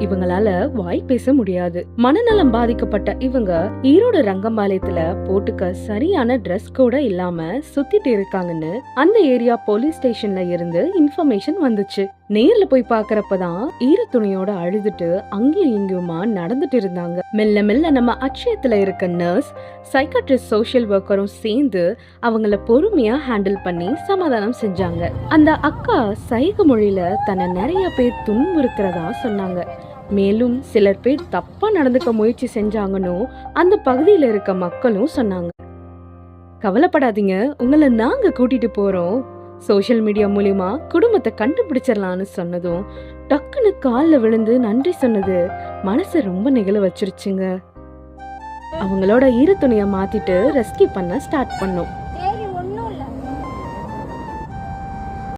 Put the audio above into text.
இவங்களால வாய் பேச முடியாது. மனநலம் பாதிக்கப்பட்ட இவங்க ஈரோடு ரங்கம்பாளையத்துல போட்டுக்க சரியான ட்ரெஸ் கூட இல்லாம சுத்திட்டு இருக்காங்கன்னு அந்த ஏரியா போலீஸ் ஸ்டேஷன்ல இருந்து இன்ஃபர்மேஷன் வந்துச்சு. நேர்ல போய் பாக்குறப்பதான் ஈர துணியோட அழுதுட்டு அங்கேயும் இங்கேயுமா நடந்துட்டு இருந்தாங்க. மெல்ல மெல்ல நம்ம அட்சயத்துல இருக்க நர்ஸ், சைக்காட்ரிஸ்ட், சோஷியல் ஒர்க்கரும் சேர்ந்து அவங்கள பொறுமையா ஹேண்டில் பண்ணி சமாதானம் செஞ்சாங்க. அந்த அக்கா சைகை மொழியில தன்னை நிறைய பேர் துன்புறுத்துறதா சொன்னாங்க. மேலும் சிலர் பேர் தப்பா நடந்துக்க முயற்சி செஞ்சாங்கன்னு அந்த பகுதியில இருக்க மக்களும் சொன்னாங்க. கவலைப்படாதீங்க, உங்களை நாங்க கூட்டிட்டு போறோம். சோஷியல் மீடியா மூலியமா குடும்பத்தை கண்டுபிடிச்சிடலான்னு சொன்னதும் டக்குன்னு கால்ல விழுந்து நன்றி சொன்னது மனசை ரொம்ப நெகிழ வச்சிருச்சுங்க. அவங்களோட ஈர துணியை மாத்திட்டு ரெஸ்கியூ பண்ண ஸ்டார்ட் பண்ணோம்.